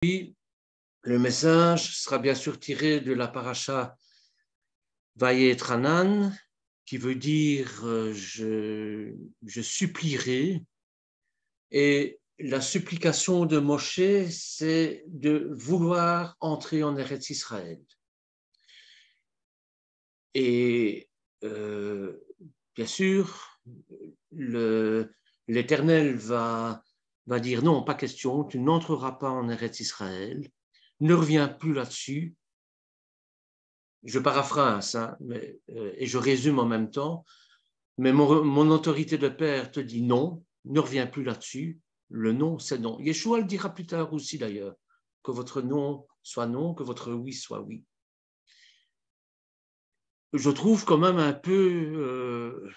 Puis, le message sera bien sûr tiré de la paracha Vayetranan, qui veut dire je supplierai. Et la supplication de Moshe, c'est de vouloir entrer en Eretz Israël. Et bien sûr, l'Éternel va dire non, pas question, tu n'entreras pas en Eretz Israël, ne reviens plus là-dessus. Je paraphrase, hein, et je résume en même temps, mais mon autorité de père te dit non, ne reviens plus là-dessus. Le non, c'est non. Yeshua le dira plus tard aussi d'ailleurs, que votre non soit non, que votre oui soit oui. Je trouve quand même un peu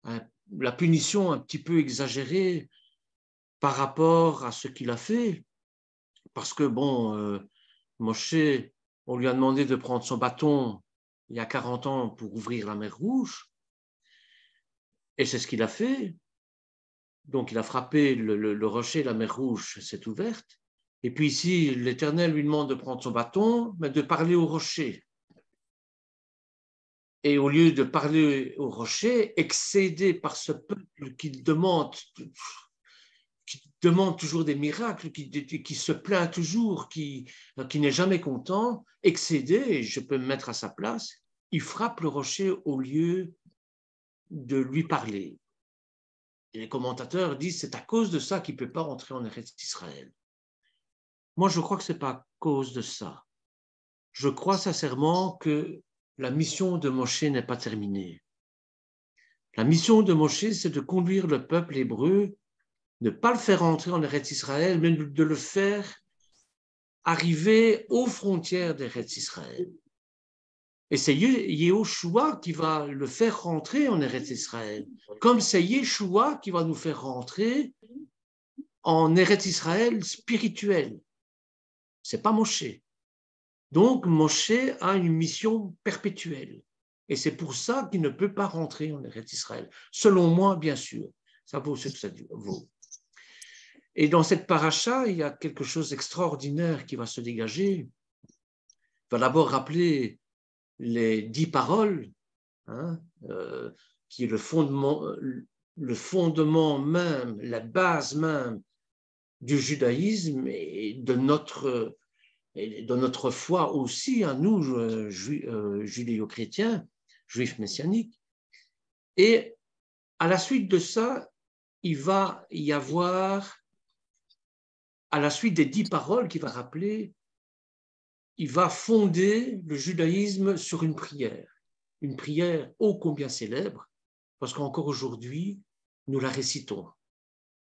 la punition un petit peu exagérée par rapport à ce qu'il a fait. Parce que bon, Moshe, on lui a demandé de prendre son bâton il y a 40 ans pour ouvrir la mer Rouge. Et c'est ce qu'il a fait. Donc, il a frappé le rocher, la mer Rouge s'est ouverte. Et puis ici, l'Éternel lui demande de prendre son bâton, mais de parler au rocher. Et au lieu de parler au rocher, excédé par ce peuple qui demande toujours des miracles, qui se plaint toujours, qui n'est jamais content, excédé, et je peux me mettre à sa place, il frappe le rocher au lieu de lui parler. Et les commentateurs disent c'est à cause de ça qu'il ne peut pas entrer en Eretz Israël. Moi, je crois que ce n'est pas à cause de ça. Je crois sincèrement que la mission de Moshe n'est pas terminée. La mission de Moshe, c'est de conduire le peuple hébreu, de ne pas le faire entrer en Eretz Israël, mais de le faire arriver aux frontières d'Eretz Israël. Et c'est Yehoshua qui va le faire rentrer en Eretz Israël, comme c'est Yeshua qui va nous faire rentrer en Eretz Israël spirituel. C'est pas Moshe. Donc, Moshe a une mission perpétuelle. Et c'est pour ça qu'il ne peut pas rentrer en Eretz Israël. Selon moi, bien sûr. Ça vaut ce que ça vaut. Et dans cette paracha, il y a quelque chose d'extraordinaire qui va se dégager. Il va d'abord rappeler les 10 paroles, hein, qui est le fondement même, la base même du judaïsme et de notre foi aussi, à nous, judéo-chrétiens, juifs messianiques. Et à la suite de ça, il va y avoir, à la suite des 10 paroles qu'il va rappeler, il va fonder le judaïsme sur une prière ô combien célèbre, parce qu'encore aujourd'hui, nous la récitons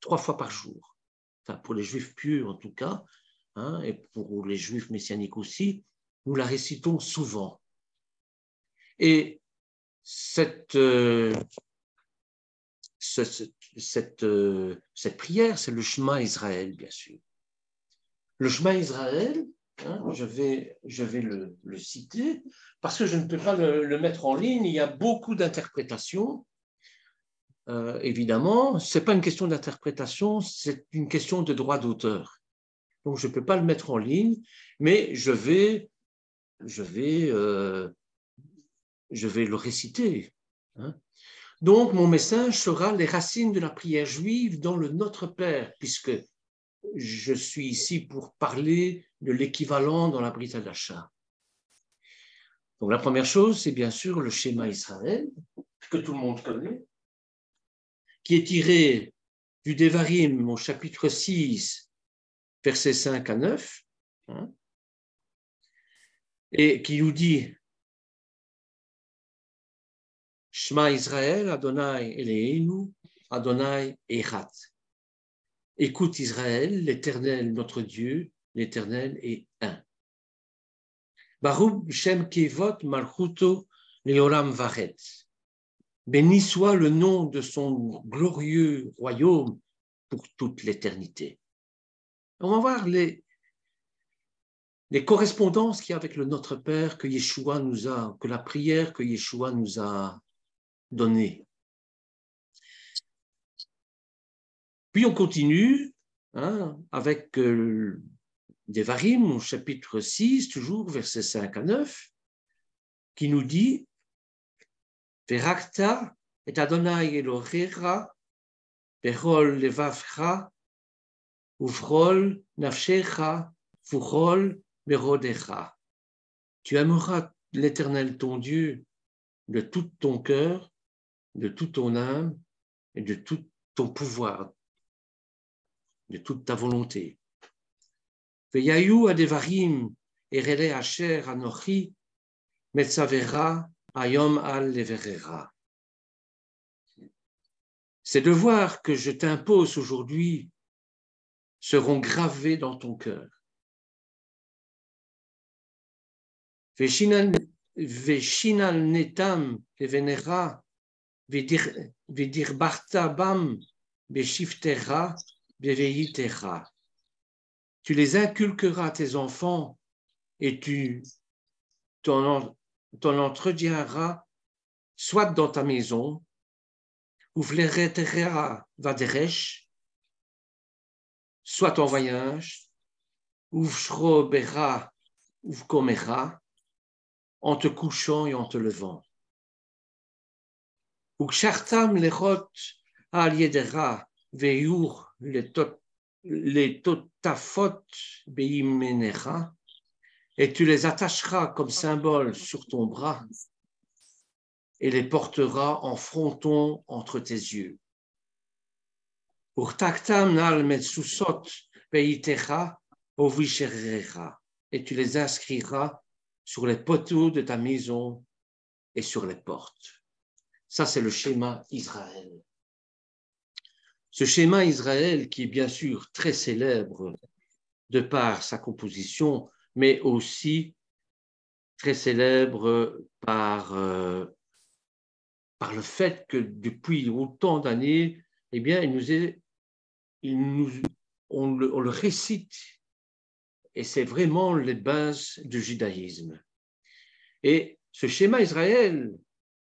3 fois par jour. Enfin, pour les juifs pieux en tout cas, hein, et pour les juifs messianiques aussi, nous la récitons souvent. Et cette prière, c'est le Shema Israël, bien sûr. Le Shema Israël, hein, je vais le citer, parce que je ne peux pas le mettre en ligne, il y a beaucoup d'interprétations. Évidemment, ce n'est pas une question d'interprétation, c'est une question de droit d'auteur. Donc, je ne peux pas le mettre en ligne, mais je vais le réciter. Hein. Donc, mon message sera les racines de la prière juive dans le Notre Père, puisque je suis ici pour parler de l'équivalent dans la Brit Hadasha. Donc, la première chose, c'est bien sûr le schéma Israël, que tout le monde connaît, qui est tiré du Devarim au chapitre 6, versets 5 à 9, hein, et qui nous dit Shema Israël, Adonai Eloheinu, Adonai Echad. Écoute Israël, l'Éternel notre Dieu, l'Éternel est un. Baruch Shem Kevot Malchuto Leolam Varet. Béni soit le nom de son glorieux royaume pour toute l'éternité. On va voir les correspondances qu'il y a avec le Notre Père que Yeshua nous a, que la prière que Yeshua nous a donnée. Puis on continue, hein, avec Devarim, au chapitre 6, toujours versets 5 à 9, qui nous dit Verakta et Adonai Elohecha bechol levavcha uvrol nafshecha vuchol merodecha. Tu aimeras l'Éternel ton Dieu de tout ton cœur, de toute ton âme et de tout ton pouvoir, de toute ta volonté. Veyayu adevarim erele asher anochi metzavera ayom al leverera. Ces devoirs que je t'impose aujourd'hui seront gravés dans ton cœur. Veshinal netam levenera vedirbarta bam beshiftera beveitera. Tu les inculqueras à tes enfants et tu t'en entretiendras soit dans ta maison, ou vleretera vaderesh, soit en voyage, ou shrobera ou komera, en te couchant et en te levant. Ou kshartam lechot al yedera veyur les totafot beimenecha, et tu les attacheras comme symbole sur ton bras et les porteras en fronton entre tes yeux. Pour taktam nal metsusot beitecha ovisherecha, et tu les inscriras sur les poteaux de ta maison et sur les portes. Ça, c'est le schéma Israël. Ce schéma Israël, qui est bien sûr très célèbre de par sa composition, mais aussi très célèbre par le fait que depuis autant d'années, eh bien, on le récite, et c'est vraiment les bases du judaïsme. Et ce schéma Israël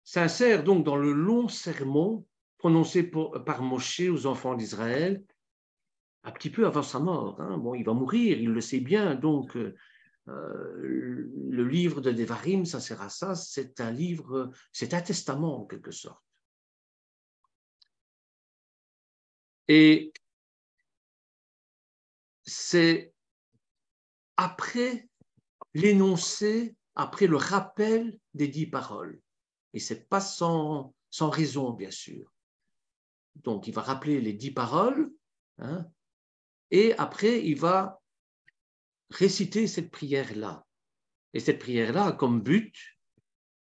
s'insère donc dans le long sermon prononcé par Moshe aux enfants d'Israël, un petit peu avant sa mort. Bon, il va mourir, il le sait bien, donc le livre de Devarim, ça sert à ça, c'est un livre, c'est un testament en quelque sorte. Et c'est après l'énoncé, après le rappel des 10 paroles. Et ce n'est pas sans raison, bien sûr. Donc, il va rappeler les 10 paroles, et après, il va réciter cette prière-là. Et cette prière-là a comme but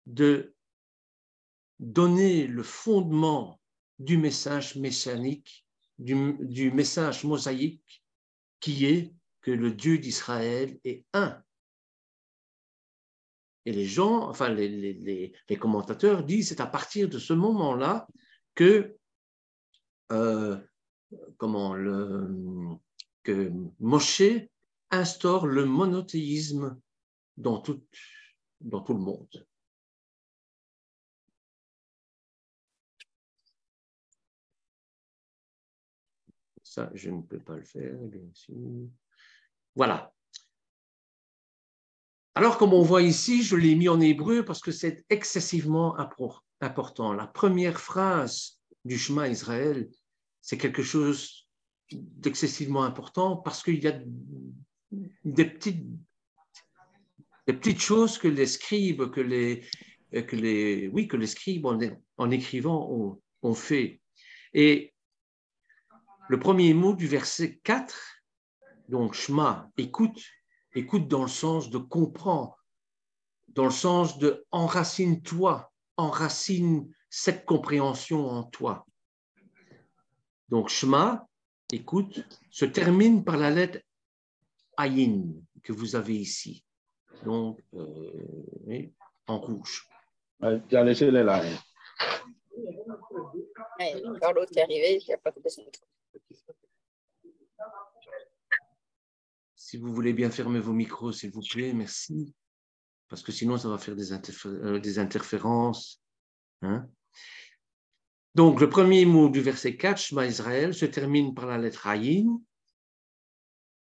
de donner le fondement du message messianique, du message mosaïque, qui est que le Dieu d'Israël est un. Et les gens, enfin les commentateurs disent, c'est à partir de ce moment-là que, que Moshe instaure le monothéisme dans tout le monde. Ça, je ne peux pas le faire, bien sûr. Voilà. Alors, comme on voit ici, je l'ai mis en hébreu parce que c'est excessivement important. La première phrase du Shema Israël, c'est quelque chose d'excessivement important parce qu'il y a des petites choses que les scribes, que les scribes en écrivant ont fait. Et le premier mot du verset 4, donc Shema, écoute dans le sens de comprendre, dans le sens de enracine-toi, enracine cette compréhension en toi. Donc Shema, écoute, se termine par la lettre Ayin que vous avez ici, donc en rouge. Tu as laissé les là. Quand l'autre est arrivé, il n'y a pas coupé son micro. Si vous voulez bien fermer vos micros, s'il vous plaît, merci. Parce que sinon, ça va faire des interférences. Donc, le premier mot du verset 4, Shema Israël, se termine par la lettre Ayin.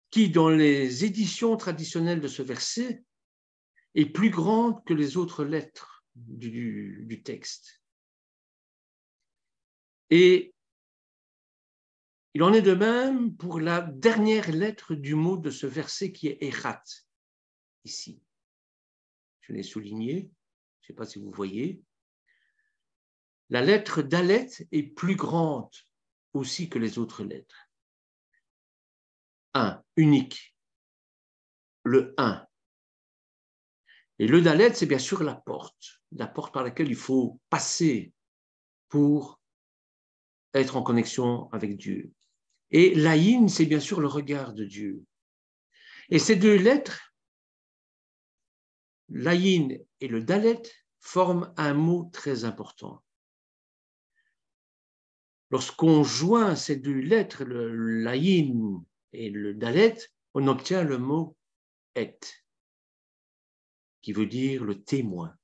qui, dans les éditions traditionnelles de ce verset, est plus grande que les autres lettres du texte. Et il en est de même pour la dernière lettre du mot de ce verset qui est Echat, ici. Je l'ai souligné, je ne sais pas si vous voyez. La lettre Dalet est plus grande aussi que les autres lettres. Un, unique. Le 1. Et le Dalet, c'est bien sûr la porte par laquelle il faut passer pour être en connexion avec Dieu. Et l'Aïn, c'est bien sûr le regard de Dieu. Et ces deux lettres, l'Aïn et le Dalet, forment un mot très important. Lorsqu'on joint ces deux lettres, l'Aïn et le Dalet, on obtient le mot Et, qui veut dire le témoin.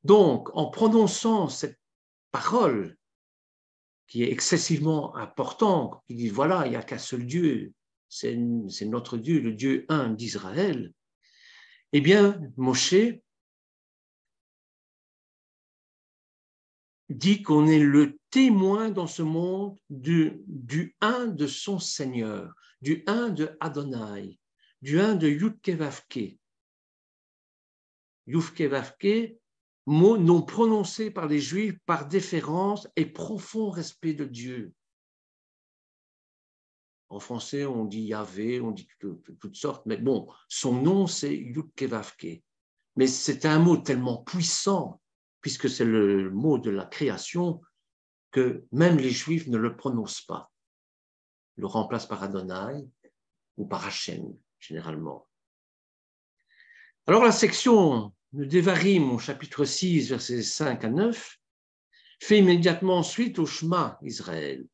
Donc, en prononçant cette parole qui est excessivement importante, qui dit voilà, il n'y a qu'un seul Dieu, c'est notre Dieu, le Dieu un d'Israël, eh bien, Moshe dit qu'on est le témoin dans ce monde du un de son Seigneur, du un de Adonai, du un de Yud-Kevavke. Yud-Kevavke, mot non prononcé par les Juifs par déférence et profond respect de Dieu. En français, on dit Yahvé, on dit toutes sortes, mais bon, son nom, c'est Yud-Kevavke. Mais c'est un mot tellement puissant, puisque c'est le mot de la création, que même les Juifs ne le prononcent pas. Ils le remplacent par Adonai ou par Hachem, généralement. Alors, la section de Devarim, au chapitre 6, versets 5 à 9, fait immédiatement suite au Shema Israël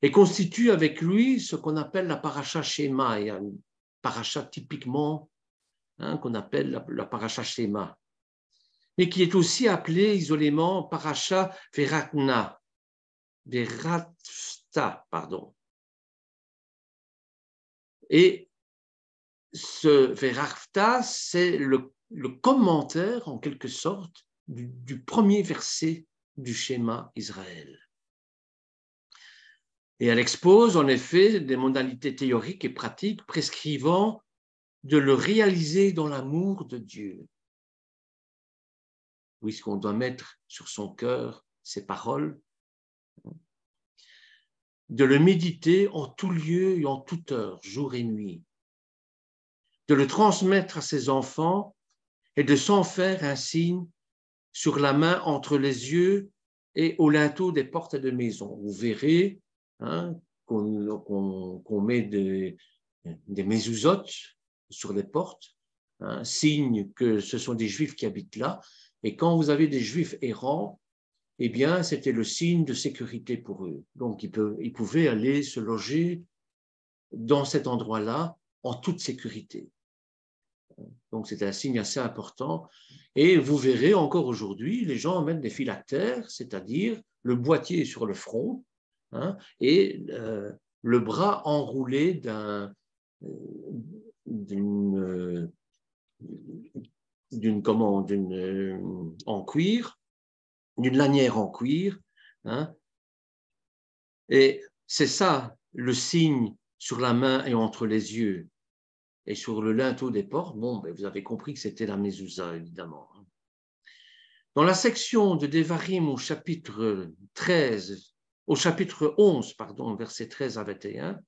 et constitue avec lui ce qu'on appelle la paracha Shema, et une paracha typiquement qu'on appelle la paracha Shema, mais qui est aussi appelée isolément paracha Veratna, Veratfta, pardon. Et ce Veratfta, c'est le commentaire, en quelque sorte, du premier verset du schéma Israël. Et elle expose en effet des modalités théoriques et pratiques prescrivant de le réaliser dans l'amour de Dieu. Puisqu'on doit mettre sur son cœur ses paroles, de le méditer en tout lieu et en toute heure, jour et nuit, de le transmettre à ses enfants et de s'en faire un signe sur la main entre les yeux et au linteau des portes de maison. Vous verrez qu'on met des mezuzot sur les portes, signe que ce sont des Juifs qui habitent là. Et quand vous avez des Juifs errants, eh bien, c'était le signe de sécurité pour eux. Donc, ils pouvaient aller se loger dans cet endroit-là en toute sécurité. Donc, c'est un signe assez important. Et vous verrez encore aujourd'hui, les gens mettent des phylactères, c'est-à-dire le boîtier sur le front et le bras enroulé en cuir, d'une lanière en cuir. Et c'est ça le signe sur la main et entre les yeux. Et sur le linteau des portes, vous avez compris que c'était la mezouza, évidemment. Dans la section de Devarim au chapitre 11, versets 13 à 21,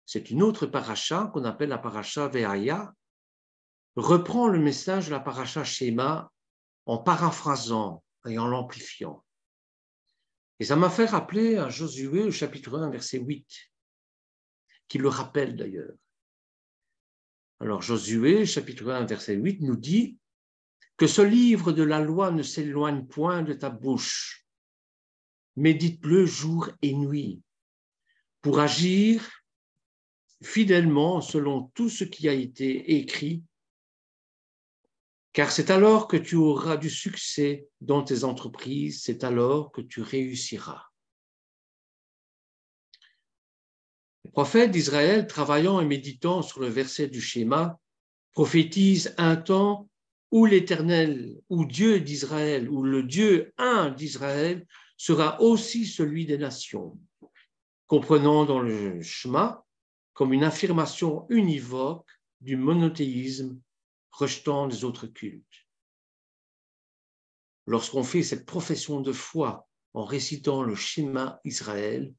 c'est une autre paracha qu'on appelle la paracha Ve'aya, reprend le message de la paracha Shema en paraphrasant et en l'amplifiant. Et ça m'a fait rappeler à Josué au chapitre 1, verset 8, qui le rappelle d'ailleurs. Alors Josué, chapitre 1, verset 8, nous dit que ce livre de la loi ne s'éloigne point de ta bouche. Médite-le jour et nuit pour agir fidèlement selon tout ce qui a été écrit, car c'est alors que tu auras du succès dans tes entreprises, c'est alors que tu réussiras. Les prophètes d'Israël, travaillant et méditant sur le verset du schéma, prophétisent un temps où l'Éternel, où Dieu d'Israël, où le Dieu un d'Israël sera aussi celui des nations, comprenant dans le schéma comme une affirmation univoque du monothéisme, rejetant les autres cultes. Lorsqu'on fait cette profession de foi en récitant le schéma Israël,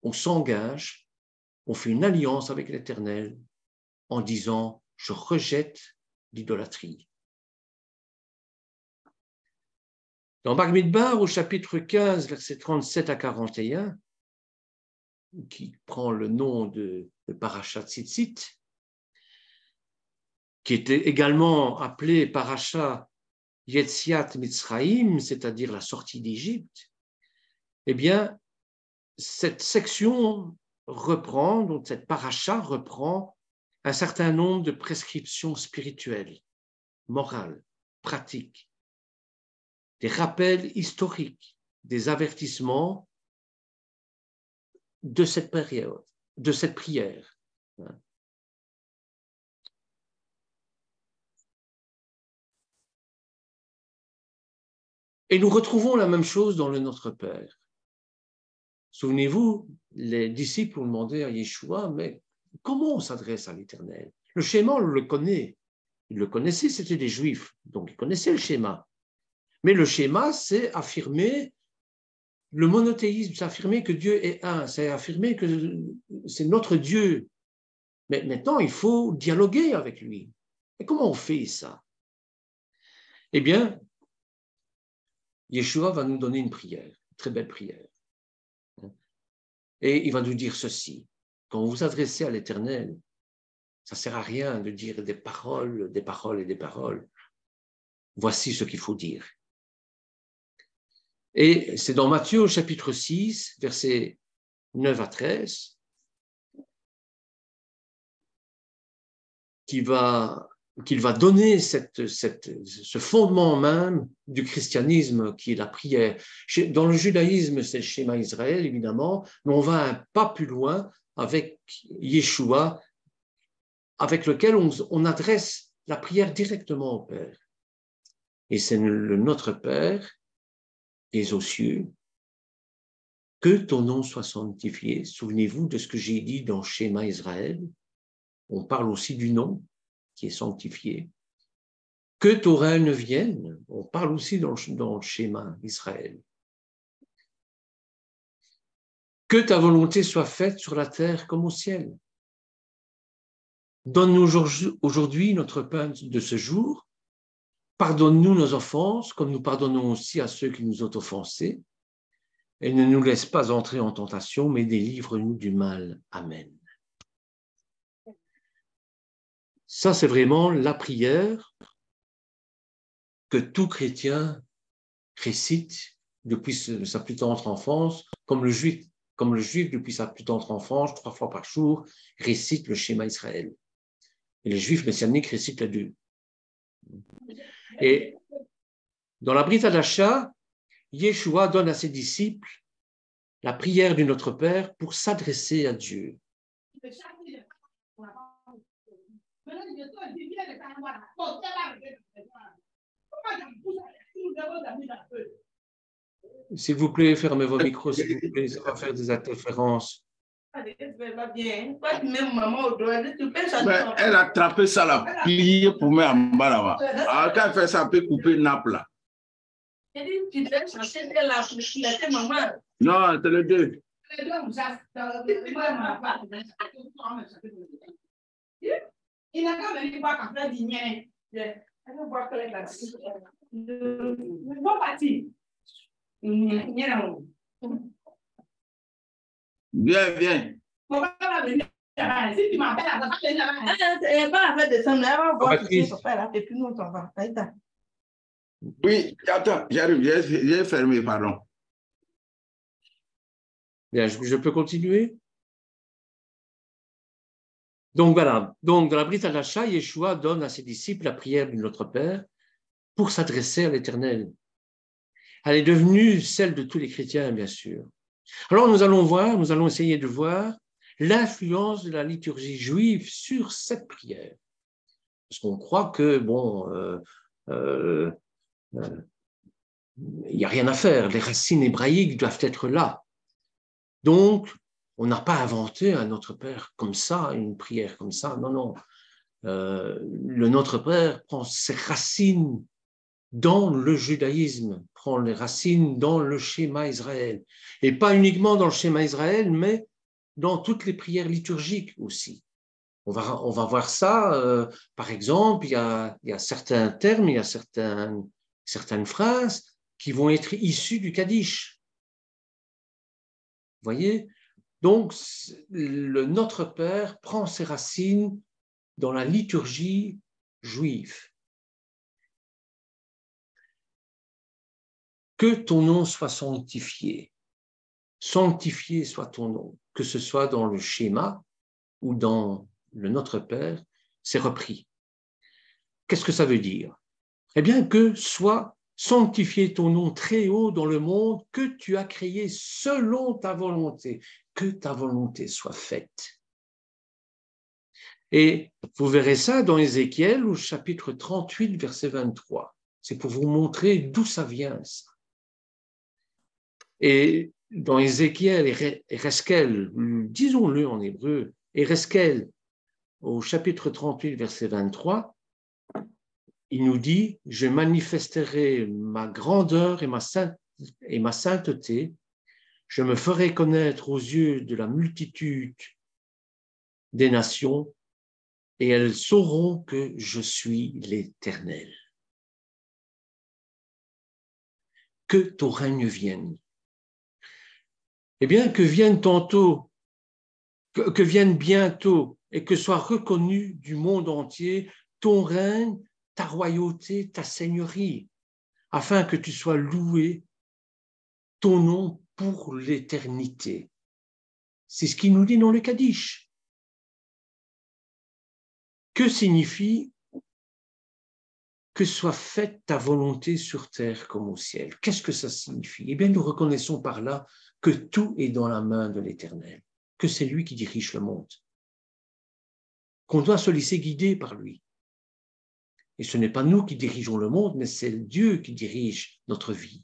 on s'engage, on fait une alliance avec l'Éternel en disant « je rejette l'idolâtrie ». Dans Bamidbar, au chapitre 15, versets 37 à 41, qui prend le nom de Parashat Tzitzit, qui était également appelé Parashat Yetziat Mitzraïm, c'est-à-dire la sortie d'Égypte, eh bien, cette section reprend, donc cette paracha reprend un certain nombre de prescriptions spirituelles, morales, pratiques, des rappels historiques, des avertissements de cette période, de cette prière. Et nous retrouvons la même chose dans le Notre Père. Souvenez-vous, les disciples ont demandé à Yeshua, mais comment on s'adresse à l'Éternel? Le schéma, on le connaît. Ils le connaissaient, c'était des Juifs, donc ils connaissaient le schéma. Mais le schéma, c'est affirmer le monothéisme, c'est affirmer que Dieu est un, c'est affirmer que c'est notre Dieu. Mais maintenant, il faut dialoguer avec lui. Et comment on fait ça? Eh bien, Yeshua va nous donner une prière, une très belle prière. Et il va nous dire ceci. Quand vous vous adressez à l'Éternel, ça ne sert à rien de dire des paroles et des paroles. Voici ce qu'il faut dire. Et c'est dans Matthieu, chapitre 6, versets 9 à 13, qu'il va donner ce fondement même du christianisme qui est la prière. Dans le judaïsme, c'est le schéma Israël, évidemment, mais on va un pas plus loin avec Yeshua, avec lequel on adresse la prière directement au Père. Et c'est le Notre Père qui est aux cieux, que ton nom soit sanctifié. Souvenez-vous de ce que j'ai dit dans le schéma Israël. On parle aussi du nom qui est sanctifié. Que ton règne vienne. On parle aussi dans le schéma Israël. Que ta volonté soit faite sur la terre comme au ciel. Donne-nous aujourd'hui notre pain de ce jour. Pardonne-nous nos offenses, comme nous pardonnons aussi à ceux qui nous ont offensés. Et ne nous laisse pas entrer en tentation, mais délivre-nous du mal. Amen. Ça, c'est vraiment la prière que tout chrétien récite depuis sa plus tendre enfance, comme le juif depuis sa plus tendre enfance, 3 fois par jour, récite le schéma Israël. Et les juifs messianiques récitent les deux. Et dans la Brit Hadasha, Yeshua donne à ses disciples la prière du Notre Père pour s'adresser à Dieu. S'il vous plaît, fermez vos micros, s'il vous plaît, ça va faire des interférences. Mais elle a attrapé ça là, plié pour mettre en bas là-bas. Alors quand elle fait ça, elle peut couper une nappe là. Non, c'est le deux. Il n'a qu'à venir voir quand elle dit bien. Elle veut voir que elle a dit. Bon parti. Viens, viens. Si tu m'appelles, elle va faire descendre, elle va voir ce qu'il faut faire là, et puis nous on s'en va. Oui, attends, j'arrive, j'ai fermé, pardon. Bien, je peux continuer? Donc voilà, donc dans la Brit Hadasha, Yeshua donne à ses disciples la prière du Notre Père pour s'adresser à l'Éternel. Elle est devenue celle de tous les chrétiens, bien sûr. Alors nous allons essayer de voir l'influence de la liturgie juive sur cette prière. Parce qu'on croit que, il n'y a rien à faire, les racines hébraïques doivent être là. Donc, on n'a pas inventé un Notre Père comme ça, une prière comme ça, non, non. Le Notre Père prend ses racines dans le judaïsme, prend les racines dans le schéma Israël. Et pas uniquement dans le schéma Israël, mais dans toutes les prières liturgiques aussi. On va voir ça, par exemple, il y a certains termes, il y a certaines phrases qui vont être issues du Kaddish. Vous voyez? Donc, le Notre Père prend ses racines dans la liturgie juive. Que ton nom soit sanctifié. Sanctifié soit ton nom, que ce soit dans le schéma ou dans le Notre Père, c'est repris. Qu'est-ce que ça veut dire? Eh bien, que soit sanctifié ton nom très haut dans le monde que tu as créé selon ta volonté, que ta volonté soit faite. Et vous verrez ça dans Ézéchiel au chapitre 38, verset 23. C'est pour vous montrer d'où ça vient, ça. Et dans Ézéchiel et Ereskel, disons-le en hébreu, Ereskel, au chapitre 38, verset 23, il nous dit « Je manifesterai ma grandeur et ma sainteté, je me ferai connaître aux yeux de la multitude des nations, et elles sauront que je suis l'Éternel. » Que ton règne vienne. Eh bien, que vienne tantôt, que vienne bientôt, et que soit reconnu du monde entier ton règne, ta royauté, ta seigneurie, afin que tu sois loué, ton nom pour l'éternité. C'est ce qu'il nous dit dans le Kaddish. Que signifie que soit faite ta volonté sur terre comme au ciel? Qu'est-ce que ça signifie? Eh bien, nous reconnaissons par là que tout est dans la main de l'Éternel, que c'est lui qui dirige le monde, qu'on doit se laisser guider par lui. Et ce n'est pas nous qui dirigeons le monde, mais c'est Dieu qui dirige notre vie.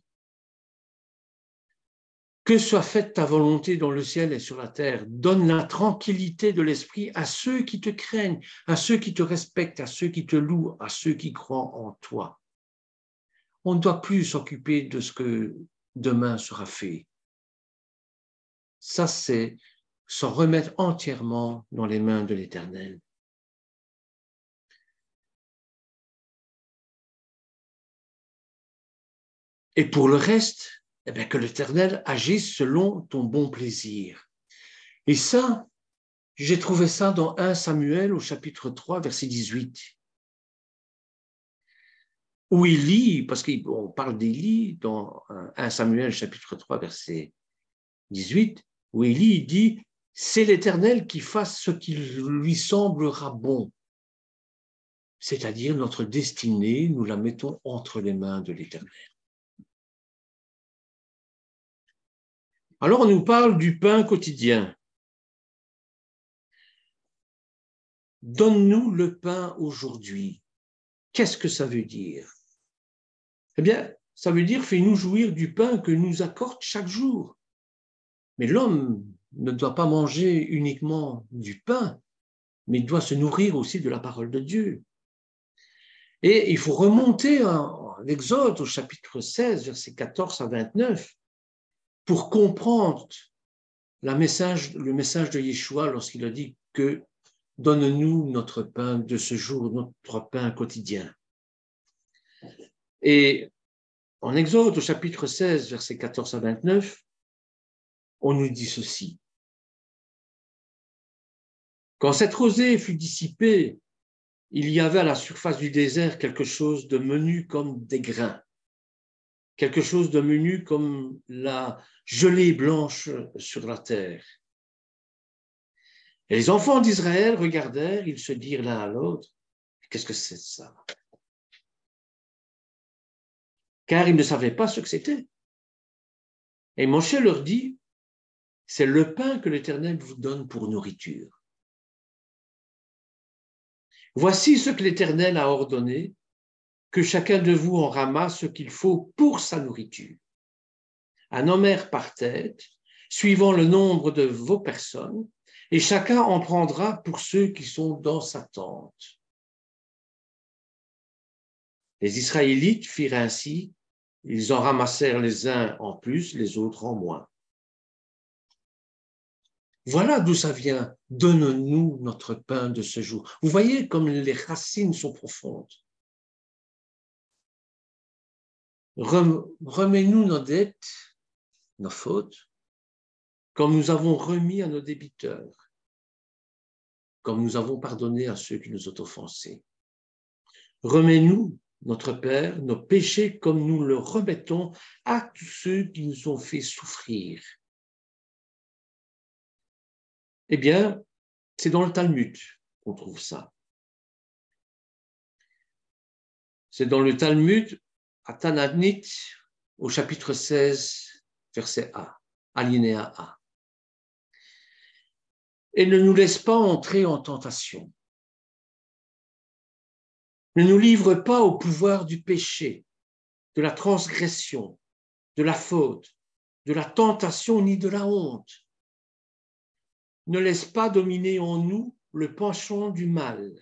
Que soit faite ta volonté dans le ciel et sur la terre. Donne la tranquillité de l'esprit à ceux qui te craignent, à ceux qui te respectent, à ceux qui te louent, à ceux qui croient en toi. On ne doit plus s'occuper de ce que demain sera fait. Ça, c'est s'en remettre entièrement dans les mains de l'Éternel. Et pour le reste, eh bien, que l'Éternel agisse selon ton bon plaisir. Et ça, j'ai trouvé ça dans 1 Samuel au chapitre 3, verset 18. Où Élie, parce qu'on parle d'Élie dans 1 Samuel chapitre 3, verset 18, où Élie dit « C'est l'Éternel qui fasse ce qui lui semblera bon ». C'est-à-dire notre destinée, nous la mettons entre les mains de l'Éternel. Alors on nous parle du pain quotidien. Donne-nous le pain aujourd'hui. Qu'est-ce que ça veut dire? Eh bien, ça veut dire fais-nous jouir du pain que nous accorde chaque jour. Mais l'homme ne doit pas manger uniquement du pain, mais il doit se nourrir aussi de la parole de Dieu. Et il faut remonter à l'Exode au chapitre 16, versets 14 à 29, pour comprendre le message de Yeshua lorsqu'il a dit que « Donne-nous notre pain de ce jour, notre pain quotidien ». Et en Exode au chapitre 16, versets 14 à 29, on nous dit ceci. Quand cette rosée fut dissipée, il y avait à la surface du désert quelque chose de menu comme des grains, quelque chose de menu comme la gelée blanche sur la terre. Et les enfants d'Israël regardèrent, ils se dirent l'un à l'autre, qu'est-ce que c'est ça? Car ils ne savaient pas ce que c'était. Et Moïse leur dit, c'est le pain que l'Éternel vous donne pour nourriture. Voici ce que l'Éternel a ordonné, que chacun de vous en ramasse ce qu'il faut pour sa nourriture. Un homère par tête, suivant le nombre de vos personnes, et chacun en prendra pour ceux qui sont dans sa tente. Les Israélites firent ainsi, ils en ramassèrent les uns en plus, les autres en moins. Voilà d'où ça vient. Donne-nous notre pain de ce jour. Vous voyez comme les racines sont profondes. Remets-nous nos dettes, nos fautes, comme nous avons remis à nos débiteurs, comme nous avons pardonné à ceux qui nous ont offensés. Remets-nous, notre Père, nos péchés comme nous le remettons à tous ceux qui nous ont fait souffrir. Eh bien, c'est dans le Talmud qu'on trouve ça. C'est dans le Talmud, à Tananit, au chapitre 16, verset A, alinéa A. Et ne nous laisse pas entrer en tentation. Ne nous livre pas au pouvoir du péché, de la transgression, de la faute, de la tentation ni de la honte. Ne laisse pas dominer en nous le penchant du mal.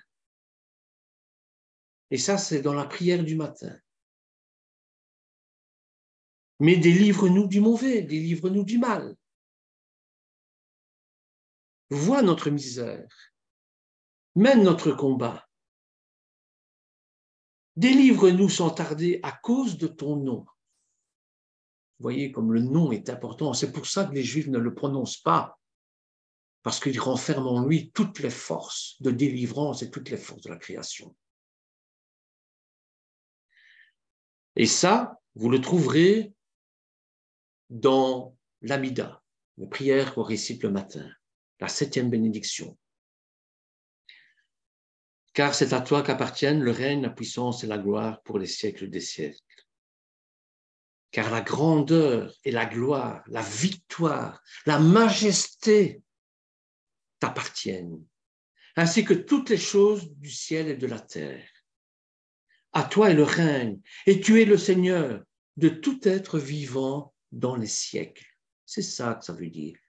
Et ça, c'est dans la prière du matin. Mais délivre-nous du mauvais, délivre-nous du mal. Vois notre misère, mène notre combat. Délivre-nous sans tarder à cause de ton nom. Vous voyez comme le nom est important. C'est pour ça que les Juifs ne le prononcent pas. Parce qu'il renferme en lui toutes les forces de délivrance et toutes les forces de la création. Et ça, vous le trouverez dans l'Amida, la prière qu'on récite le matin, la 7e bénédiction. Car c'est à toi qu'appartiennent le règne, la puissance et la gloire pour les siècles des siècles. Car la grandeur et la gloire, la victoire, la majesté t'appartiennent, ainsi que toutes les choses du ciel et de la terre. À toi est le règne, et tu es le Seigneur de tout être vivant dans les siècles. C'est ça que ça veut dire.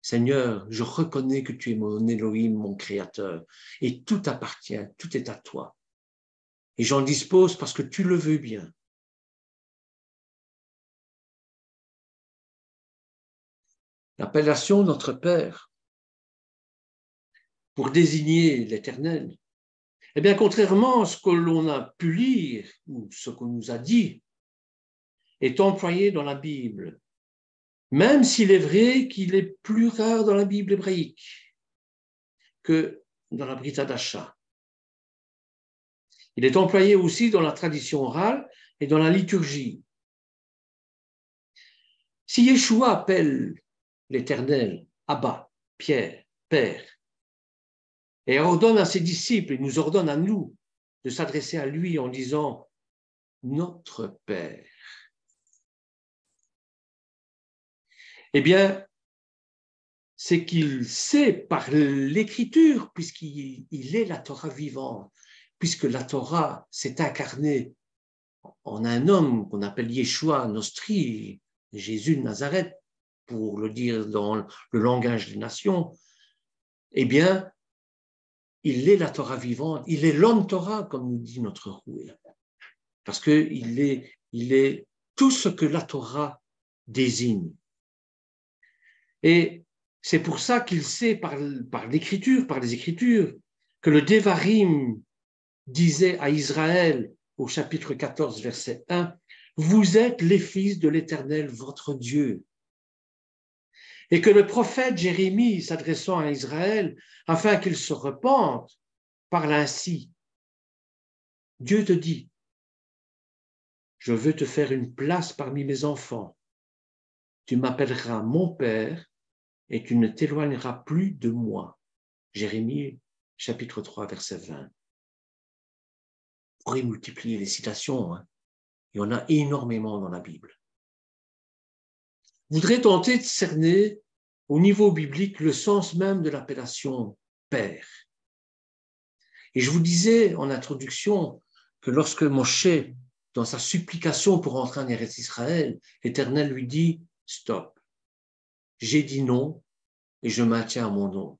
Seigneur, je reconnais que tu es mon Elohim, mon Créateur, et tout appartient, tout est à toi. Et j'en dispose parce que tu le veux bien. L'appellation notre Père, pour désigner l'Éternel, eh bien, contrairement à ce que l'on a pu lire, ou ce qu'on nous a dit, est employé dans la Bible, même s'il est vrai qu'il est plus rare dans la Bible hébraïque que dans la Brit Hadasha. Il est employé aussi dans la tradition orale et dans la liturgie. Si Yeshua appelle l'Éternel Abba, Pierre, Père, et ordonne à ses disciples, et nous ordonne à nous de s'adresser à lui en disant « Notre Père », eh bien, c'est qu'il sait par l'Écriture, puisqu'il est la Torah vivante, puisque la Torah s'est incarnée en un homme qu'on appelle Yeshua Nostri, Jésus de Nazareth, pour le dire dans le langage des nations, eh bien, il est la Torah vivante, il est l'homme Torah, comme nous dit notre Roué, parce qu'il est tout ce que la Torah désigne. Et c'est pour ça qu'il sait par l'Écriture, par les Écritures, que le Devarim disait à Israël au chapitre 14, verset 1, « Vous êtes les fils de l'Éternel, votre Dieu. » Et que le prophète Jérémie, s'adressant à Israël, afin qu'il se repente, parle ainsi. Dieu te dit, « Je veux te faire une place parmi mes enfants. Tu m'appelleras mon Père et tu ne t'éloigneras plus de moi. » Jérémie, chapitre 3, verset 20. Vous pourrez multiplier les citations, hein. Il y en a énormément dans la Bible. Je voudrais tenter de cerner au niveau biblique le sens même de l'appellation Père. Et je vous disais en introduction que lorsque Moshe, dans sa supplication pour entrer en Eretz Israël, l'Éternel lui dit « Stop, j'ai dit non et je maintiens mon nom ».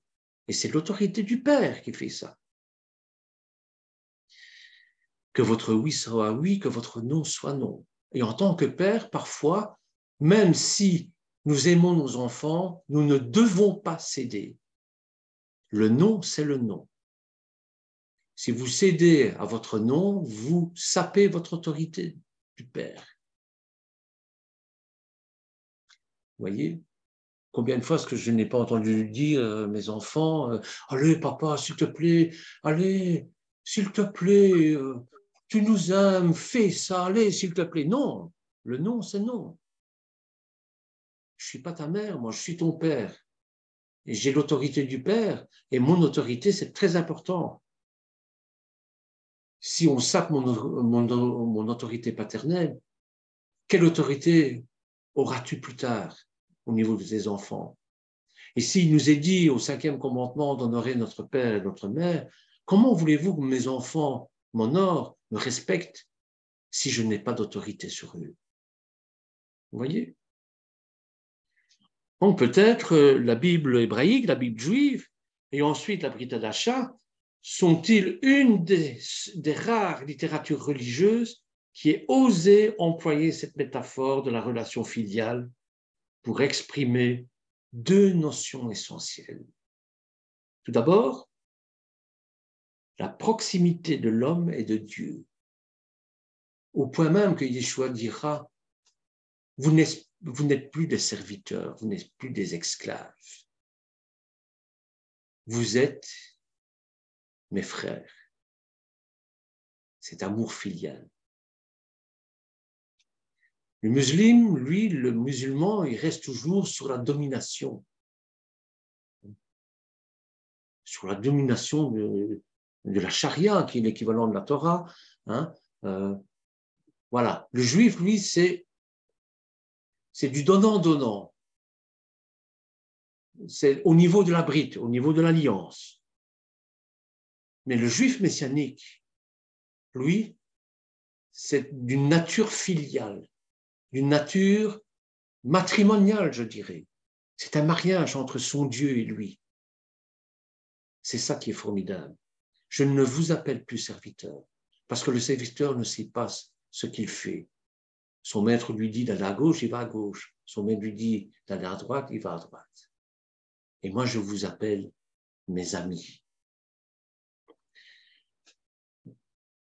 Et c'est l'autorité du Père qui fait ça. Que votre oui soit oui, que votre non soit non. Et en tant que Père, parfois, même si nous aimons nos enfants, nous ne devons pas céder. Le non, c'est le non. Si vous cédez à votre non, vous sapez votre autorité du Père. Vous voyez ? Combien de fois est-ce que je n'ai pas entendu dire mes enfants, allez papa, s'il te plaît, allez, s'il te plaît, tu nous aimes, fais ça, allez, s'il te plaît. Non, le non, c'est non. Je ne suis pas ta mère, moi, je suis ton père. Et j'ai l'autorité du Père, et mon autorité, c'est très important. Si on sape mon autorité paternelle, quelle autorité auras-tu plus tard au niveau de tes enfants? Et s'il nous est dit au 5e commandement d'honorer notre père et notre mère, comment voulez-vous que mes enfants m'honorent, me respectent, si je n'ai pas d'autorité sur eux? Vous voyez? Donc peut-être la Bible hébraïque, la Bible juive, et ensuite la Brit Hadasha, sont-ils une des rares littératures religieuses qui ait osé employer cette métaphore de la relation filiale pour exprimer deux notions essentielles. Tout d'abord, la proximité de l'homme et de Dieu, au point même que Yeshua dira, vous n'êtes plus des serviteurs, vous n'êtes plus des esclaves. Vous êtes mes frères. Cet amour filial. Le musulman, lui, le musulman, il reste toujours sur la domination. Sur la domination de la charia, qui est l'équivalent de la Torah. Hein, voilà. Le juif, lui, c'est du donnant-donnant. C'est au niveau de la brite, au niveau de l'alliance. Mais le juif messianique, lui, c'est d'une nature filiale, d'une nature matrimoniale, je dirais. C'est un mariage entre son Dieu et lui. C'est ça qui est formidable. Je ne vous appelle plus serviteur, parce que le serviteur ne sait pas ce qu'il fait. Son maître lui dit d'aller à gauche, il va à gauche. Son maître lui dit d'aller à droite, il va à droite. Et moi, je vous appelle mes amis.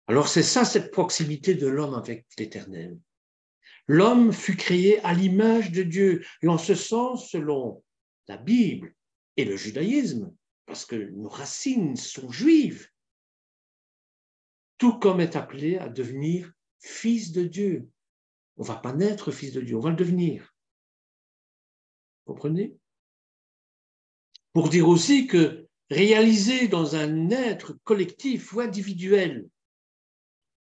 Alors, c'est ça, cette proximité de l'homme avec l'Éternel. L'homme fut créé à l'image de Dieu. Et en ce sens, selon la Bible et le judaïsme, parce que nos racines sont juives, tout comme est appelé à devenir fils de Dieu. On ne va pas naître fils de Dieu, on va le devenir. Vous comprenez? Pour dire aussi que réaliser dans un être collectif ou individuel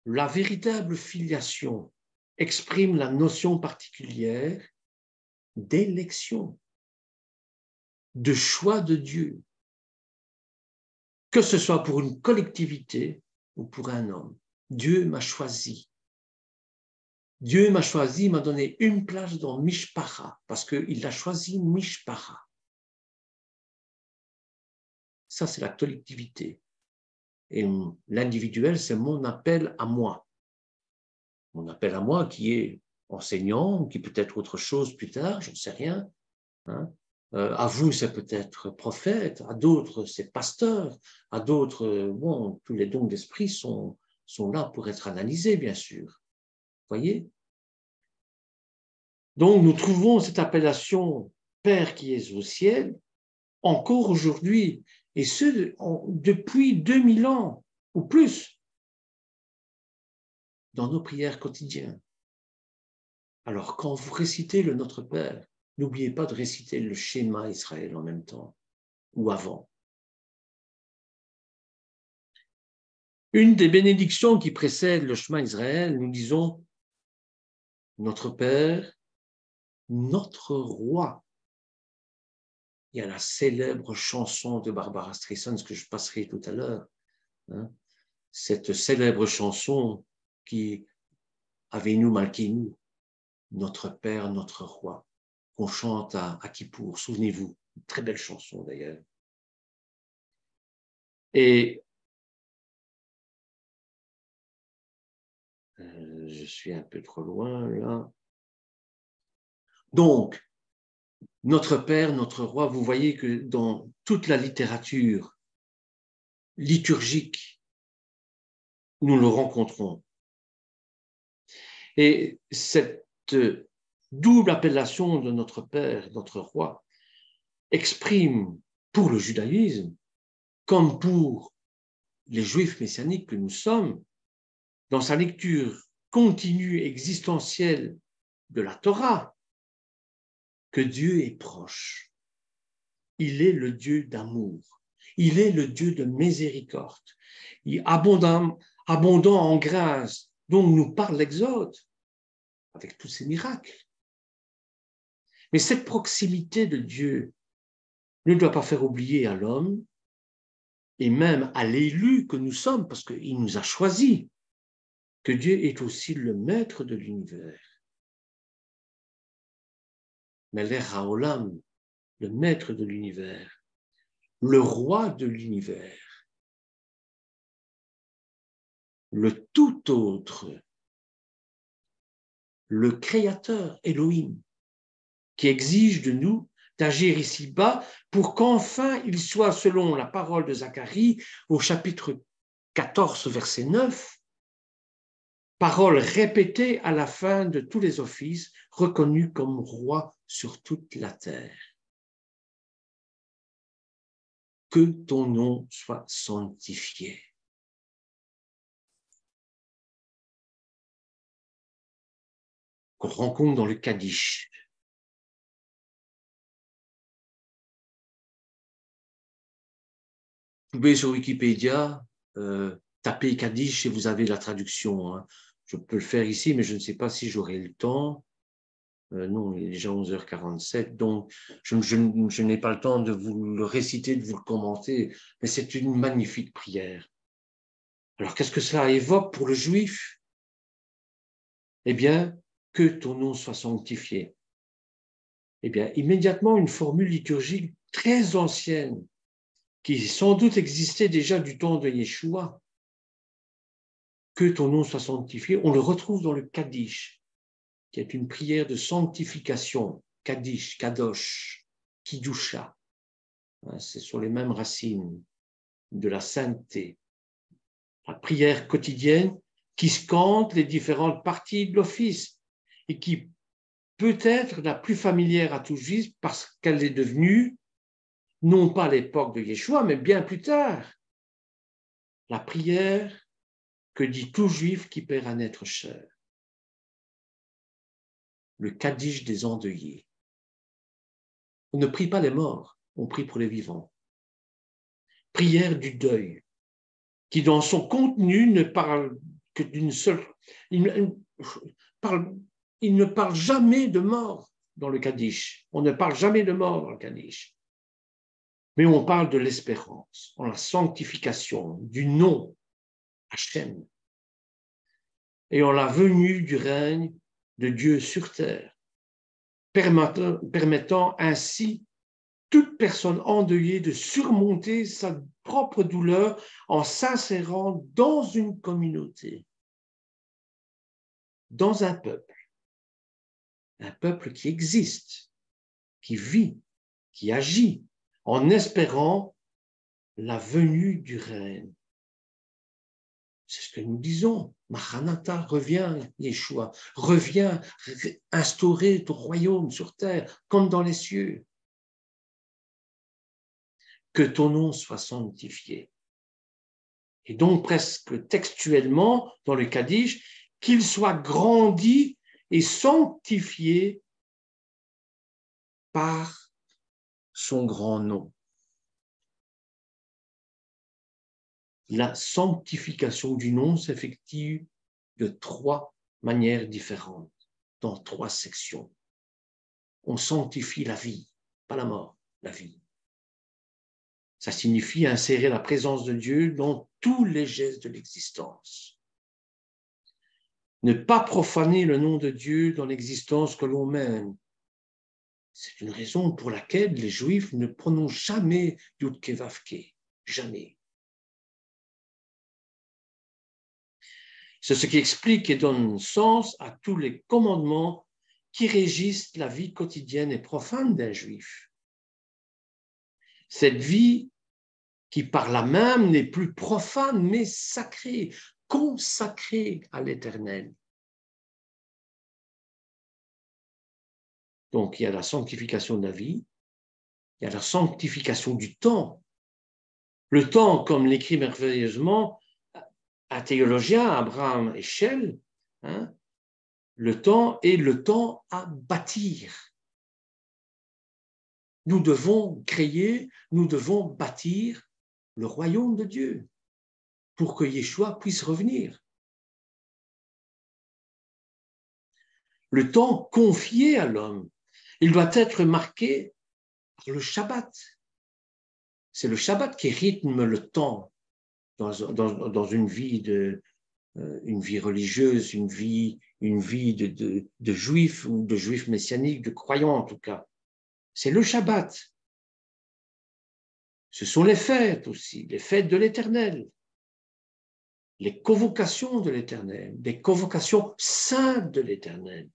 la véritable filiation exprime la notion particulière d'élection, de choix de Dieu, que ce soit pour une collectivité ou pour un homme. Dieu m'a choisi. Dieu m'a choisi, m'a donné une place dans Mishpacha, parce qu'il a choisi Mishpacha. Ça, c'est la collectivité. Et l'individuel, c'est mon appel à moi. Mon appel à moi qui est enseignant, qui peut être autre chose plus tard, je ne sais rien. Hein. À vous, c'est peut-être prophète, à d'autres, c'est pasteur, à d'autres, bon, tous les dons d'esprit sont là pour être analysés, bien sûr. Voyez? Donc, nous trouvons cette appellation Père qui est au ciel encore aujourd'hui, et ce, depuis 2000 ans ou plus, dans nos prières quotidiennes. Alors, quand vous récitez le Notre Père, n'oubliez pas de réciter le schéma Israël en même temps, ou avant. Une des bénédictions qui précède le chemin Israël, nous disons Notre Père, notre Roi. il y a la célèbre chanson de Barbara Streisand, ce que je passerai tout à l'heure. Hein, cette célèbre chanson qui Avinu Malkeinu, notre Père, notre Roi, qu'on chante à Kippour, souvenez-vous, une très belle chanson d'ailleurs. Et je suis un peu trop loin là. Donc, notre Père, notre Roi, vous voyez que dans toute la littérature liturgique, nous le rencontrons. Et cette double appellation de notre Père, notre Roi, exprime pour le judaïsme, comme pour les Juifs messianiques que nous sommes, dans sa lecture continue existentielle de la Torah, que Dieu est proche. Il est le Dieu d'amour. Il est le Dieu de miséricorde. Il est abondant en grâce, dont nous parle l'Exode, avec tous ses miracles. Mais cette proximité de Dieu ne doit pas faire oublier à l'homme, et même à l'élu que nous sommes, parce qu'il nous a choisis, que Dieu est aussi le maître de l'univers. Melech haolam, le maître de l'univers, le roi de l'univers, le tout autre, le créateur Elohim, qui exige de nous d'agir ici-bas pour qu'enfin il soit, selon la parole de Zacharie, au chapitre 14, verset 9, parole répétée à la fin de tous les offices, reconnu comme roi sur toute la terre. Que ton nom soit sanctifié. Qu'on rencontre dans le Kaddish. Vous pouvez sur Wikipédia taper Kaddish et vous avez la traduction. Hein. Je peux le faire ici, mais je ne sais pas si j'aurai le temps. Non, il est déjà 11h47, donc je n'ai pas le temps de vous le réciter, de vous le commenter, mais c'est une magnifique prière. Alors, qu'est-ce que cela évoque pour le juif? Eh bien, que ton nom soit sanctifié. Eh bien, immédiatement, une formule liturgique très ancienne, qui sans doute existait déjà du temps de Yeshua, que ton nom soit sanctifié, on le retrouve dans le Kaddish, qui est une prière de sanctification, Kaddish, Kadosh, Kiddusha. C'est sur les mêmes racines de la sainteté. La prière quotidienne qui scande les différentes parties de l'office et qui peut être la plus familière à tout juif parce qu'elle est devenue, non pas à l'époque de Yeshua, mais bien plus tard, la prière que dit tout juif qui perd un être cher. Le Kaddish des endeuillés. On ne prie pas les morts, on prie pour les vivants. Prière du deuil, qui dans son contenu ne parle que d'une seule... Il ne parle jamais de mort dans le Kaddish. On ne parle jamais de mort dans le Kaddish. Mais on parle de l'espérance, en la sanctification, du nom Hachem, et en la venue du règne de Dieu sur terre, permettant ainsi toute personne endeuillée de surmonter sa propre douleur en s'insérant dans une communauté, dans un peuple qui existe, qui vit, qui agit, en espérant la venue du règne. C'est ce que nous disons. Maranatha, reviens, Yeshua, reviens instaurer ton royaume sur terre, comme dans les cieux. Que ton nom soit sanctifié. Et donc, presque textuellement, dans le Kaddish, qu'il soit grandi et sanctifié par son grand nom. La sanctification du nom s'effectue de 3 manières différentes, dans 3 sections. On sanctifie la vie, pas la mort, la vie. Ça signifie insérer la présence de Dieu dans tous les gestes de l'existence. Ne pas profaner le nom de Dieu dans l'existence que l'on mène. C'est une raison pour laquelle les Juifs ne prononcent jamais Yud-Ké Vav-Ké. Jamais. C'est ce qui explique et donne sens à tous les commandements qui régissent la vie quotidienne et profane d'un Juif. Cette vie qui par là même n'est plus profane mais sacrée, consacrée à l'Éternel. Donc il y a la sanctification de la vie, il y a la sanctification du temps. Le temps, comme l'écrit merveilleusement un théologien, Abraham Heschel, le temps est le temps à bâtir. Nous devons créer, nous devons bâtir le royaume de Dieu pour que Yeshua puisse revenir. Le temps confié à l'homme, il doit être marqué par le Shabbat. C'est le Shabbat qui rythme le temps dans une vie religieuse, une vie de juif ou de juif messianique, de croyant en tout cas. C'est le Shabbat. Ce sont les fêtes aussi, les fêtes de l'Éternel, les convocations de l'Éternel, les convocations saintes de l'Éternel,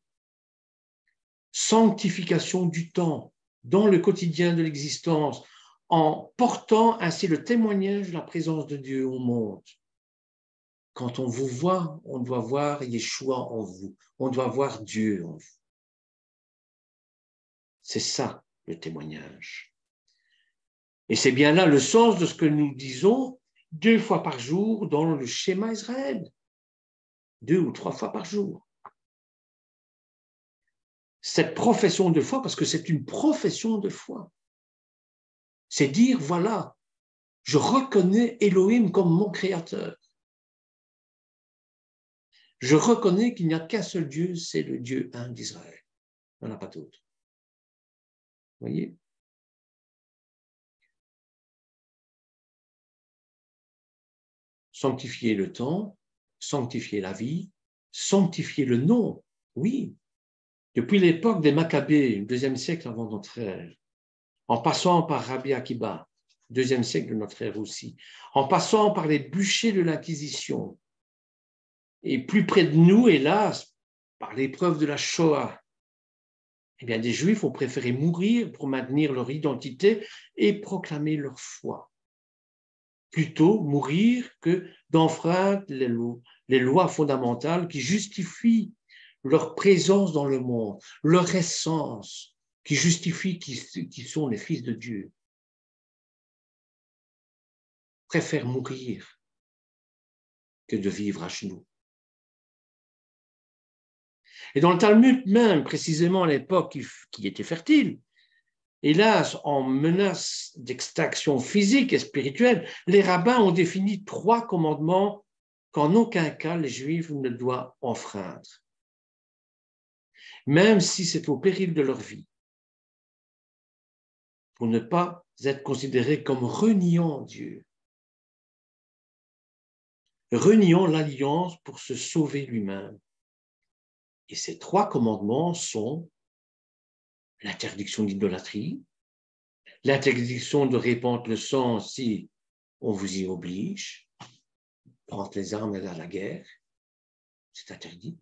sanctification du temps dans le quotidien de l'existence, en portant ainsi le témoignage de la présence de Dieu au monde. Quand on vous voit, on doit voir Yeshua en vous, on doit voir Dieu en vous. C'est ça le témoignage. Et c'est bien là le sens de ce que nous disons 2 fois par jour dans le schéma Israël. 2 ou 3 fois par jour. Cette profession de foi, parce que c'est une profession de foi, c'est dire, voilà, je reconnais Elohim comme mon créateur. Je reconnais qu'il n'y a qu'un seul Dieu, c'est le Dieu un d'Israël. Il n'y en a pas d'autre. Vous voyez ? Sanctifier le temps, sanctifier la vie, sanctifier le nom, oui. Depuis l'époque des Maccabées, le 2e siècle avant notre ère, en passant par Rabbi Akiba, 2e siècle de notre ère aussi, en passant par les bûchers de l'Inquisition, et plus près de nous, hélas, par l'épreuve de la Shoah, eh bien, des Juifs ont préféré mourir pour maintenir leur identité et proclamer leur foi. Plutôt mourir que d'enfreindre les lois fondamentales qui justifient leur présence dans le monde, leur essence, qui justifient qu'ils sont les fils de Dieu. Préfèrent mourir que de vivre à genoux. Et dans le Talmud même, précisément à l'époque qui était fertile, hélas, en menace d'extraction physique et spirituelle, les rabbins ont défini 3 commandements qu'en aucun cas les Juifs ne doivent enfreindre, même si c'est au péril de leur vie, pour ne pas être considérés comme reniant Dieu, reniant l'alliance pour se sauver lui-même. Et ces 3 commandements sont l'interdiction d'idolâtrie, l'interdiction de répandre le sang si on vous y oblige, prendre les armes à la guerre, c'est interdit.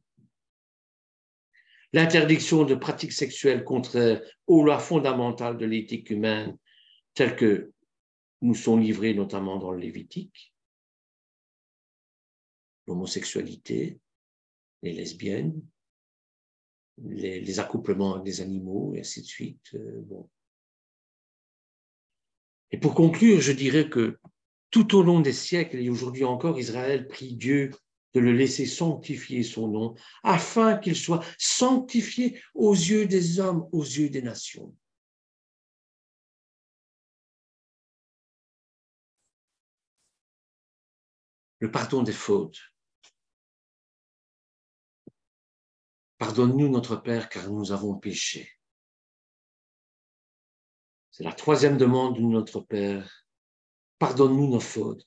L'interdiction de pratiques sexuelles contraires aux lois fondamentales de l'éthique humaine, telles que nous sont livrées notamment dans le Lévitique, l'homosexualité, les lesbiennes, les accouplements avec des animaux, et ainsi de suite. Bon. Et pour conclure, je dirais que tout au long des siècles, et aujourd'hui encore, Israël prie Dieu de le laisser sanctifier son nom, afin qu'il soit sanctifié aux yeux des hommes, aux yeux des nations. Le pardon des fautes. Pardonne-nous, notre Père, car nous avons péché. C'est la troisième demande de notre Père. Pardonne-nous nos fautes.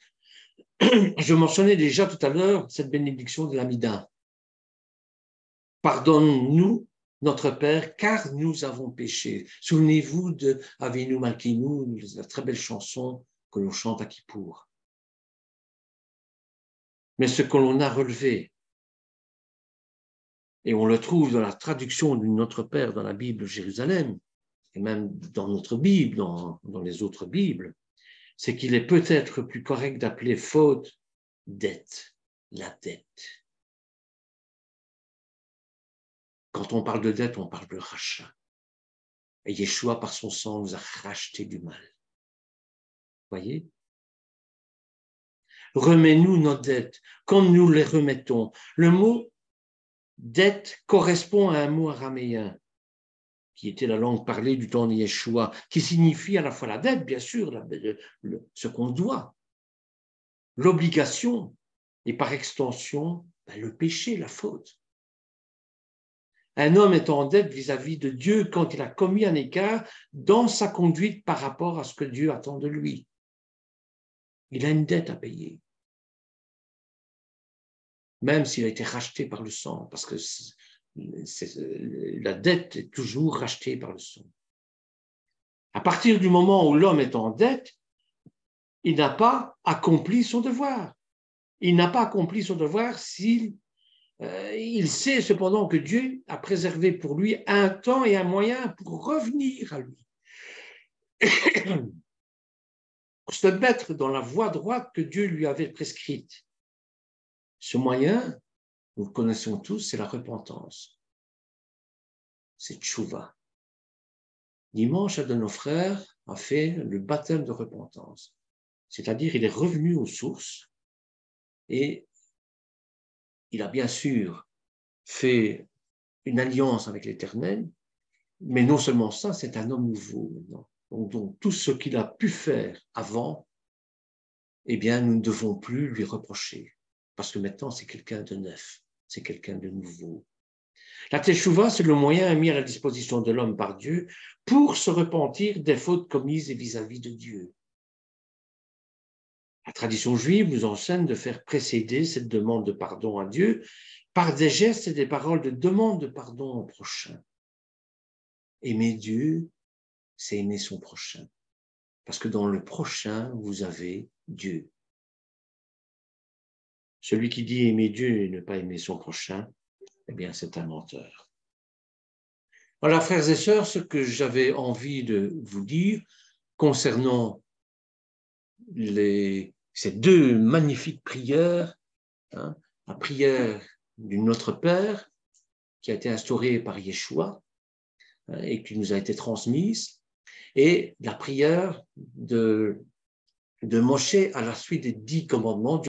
Je mentionnais déjà tout à l'heure cette bénédiction de l'Amida. Pardonne-nous, notre Père, car nous avons péché. Souvenez-vous de Avinu Malkeinu, la très belle chanson que l'on chante à Kippour. Mais ce que l'on a relevé, et on le trouve dans la traduction de Notre Père dans la Bible Jérusalem, et même dans notre Bible, dans les autres Bibles, c'est qu'il est peut-être plus correct d'appeler faute dette, la dette. Quand on parle de dette, on parle de rachat. Et Yeshua, par son sang, nous a racheté du mal. Voyez? Remets-nous nos dettes, comme nous les remettons. Le mot dette correspond à un mot araméen, qui était la langue parlée du temps de Yeshua, qui signifie à la fois la dette, bien sûr, ce qu'on doit, l'obligation, et par extension, le péché, la faute. Un homme est en dette vis-à-vis de Dieu quand il a commis un écart dans sa conduite par rapport à ce que Dieu attend de lui. Il a une dette à payer, même s'il a été racheté par le sang, parce que la dette est toujours rachetée par le sang. À partir du moment où l'homme est en dette, il n'a pas accompli son devoir. Il n'a pas accompli son devoir s'il il sait cependant que Dieu a préservé pour lui un temps et un moyen pour revenir à lui. Pour se mettre dans la voie droite que Dieu lui avait prescrite. Ce moyen, nous le connaissons tous, c'est la repentance. C'est tchouva. Dimanche, un de nos frères a fait le baptême de repentance. C'est-à-dire, il est revenu aux sources et il a bien sûr fait une alliance avec l'Éternel, mais non seulement ça, c'est un homme nouveau maintenant. Donc tout ce qu'il a pu faire avant, eh bien, nous ne devons plus lui reprocher, parce que maintenant, c'est quelqu'un de neuf, c'est quelqu'un de nouveau. La teshuva, c'est le moyen mis à la disposition de l'homme par Dieu pour se repentir des fautes commises vis-à-vis de Dieu. La tradition juive nous enseigne de faire précéder cette demande de pardon à Dieu par des gestes et des paroles de demande de pardon au prochain. Aimer Dieu, c'est aimer son prochain. Parce que dans le prochain, vous avez Dieu. Celui qui dit aimer Dieu et ne pas aimer son prochain, eh bien, c'est un menteur. Voilà, frères et sœurs, ce que j'avais envie de vous dire concernant ces deux magnifiques prières, la prière du Notre Père, qui a été instaurée par Yeshua et qui nous a été transmise, et la prière de Moshe à la suite des 10 commandements.